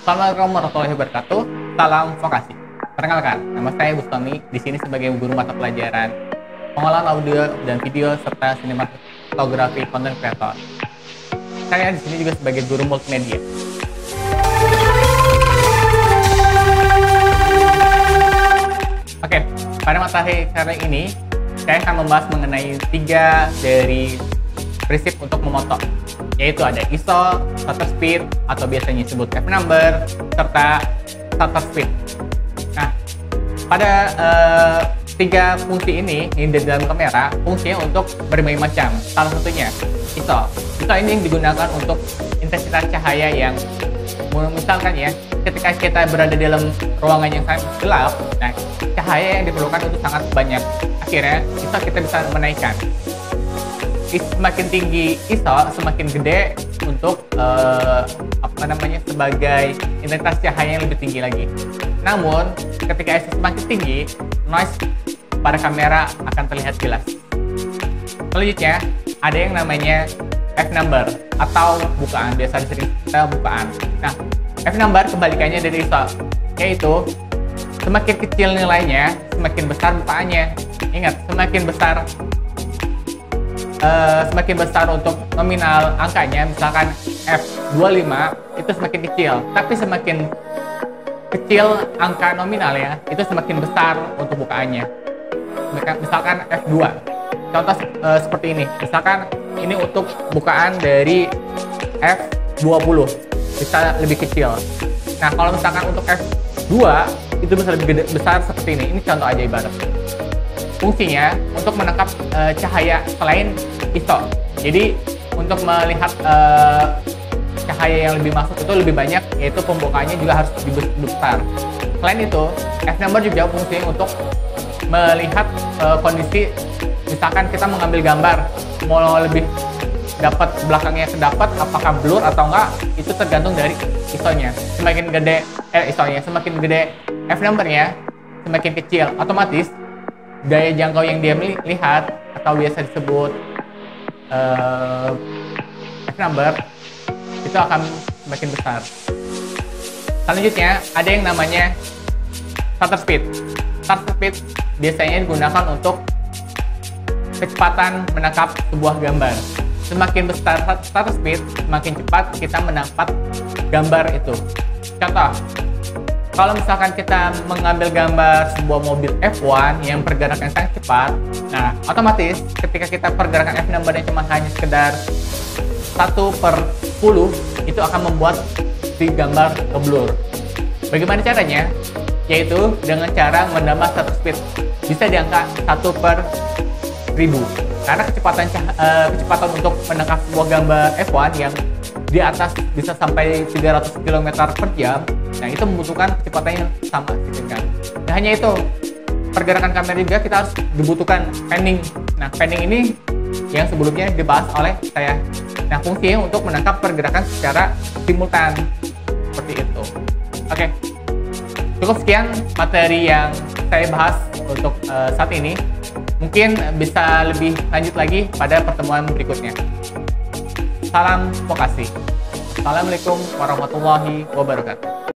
Assalamualaikum warahmatullahi wabarakatuh. Salam vokasi. Perkenalkan, nama saya Bustami. Di sini sebagai guru mata pelajaran pengolahan audio dan video serta sinematografi konten kreator. Saya di sini juga sebagai guru multimedia. Oke, pada materi kali ini saya akan membahas mengenai 3 dari prinsip untuk memotong, yaitu ada ISO, shutter speed atau biasanya disebut f-number, serta shutter speed. Nah, pada 3 fungsi ini di dalam kamera, fungsinya untuk berbagai macam. Salah satunya ISO. ISO ini digunakan untuk intensitas cahaya yang misalkan ya, ketika kita berada dalam ruangan yang sangat gelap, nah cahaya yang diperlukan itu sangat banyak. Akhirnya ISO kita bisa menaikkan. Semakin tinggi ISO, semakin gede untuk sebagai intensitas cahaya yang lebih tinggi lagi. Namun ketika ISO semakin tinggi, noise pada kamera akan terlihat jelas. Selanjutnya ada yang namanya f-number atau bukaan, biasa disebut bukaan. Nah, f-number kebalikannya dari ISO, yaitu semakin kecil nilainya, semakin besar bukaannya. Ingat, semakin besar untuk nominal angkanya, misalkan F25 itu semakin kecil, tapi semakin kecil angka nominalnya itu semakin besar untuk bukaannya. Misalkan F2, contoh seperti ini, misalkan ini untuk bukaan dari F20 bisa lebih kecil. Nah, kalau misalkan untuk F2 itu bisa lebih besar seperti ini contoh aja ibarat. Fungsinya untuk menangkap cahaya selain ISO. Jadi untuk melihat cahaya yang lebih masuk itu lebih banyak, yaitu pembukaannya juga harus lebih besar. Selain itu, f-number juga fungsinya untuk melihat kondisi, misalkan kita mengambil gambar, mau lebih dapat belakangnya kedapat, apakah blur atau enggak, itu tergantung dari ISO-nya. Semakin gede ISO-nya, semakin gede f-number-nya, semakin kecil, otomatis daya jangkau yang dia lihat atau biasa disebut f-number itu akan semakin besar. Selanjutnya ada yang namanya shutter speed. Shutter speed biasanya digunakan untuk kecepatan menangkap sebuah gambar. Semakin besar shutter speed, semakin cepat kita menangkap gambar itu. Contoh, kalau misalkan kita mengambil gambar sebuah mobil F1 yang pergerakan sangat cepat, nah otomatis ketika kita pergerakan f-number-nya cuma hanya sekedar 1/10, itu akan membuat si gambar ke-blur. Bagaimana caranya? Yaitu dengan cara menambah shutter speed. Bisa di angka 1/1000. Karena kecepatan untuk menangkap sebuah gambar F1 yang di atas bisa sampai 300 km per jam, nah itu membutuhkan kecepatan yang sama signifikan. Nah, hanya itu, pergerakan kamera juga kita harus dibutuhkan panning. Nah, panning ini yang sebelumnya dibahas oleh saya. Nah, fungsinya untuk menangkap pergerakan secara simultan seperti itu. Oke, cukup sekian materi yang saya bahas untuk saat ini. Mungkin bisa lebih lanjut lagi pada pertemuan berikutnya. Salam vokasi. Assalamualaikum warahmatullahi wabarakatuh.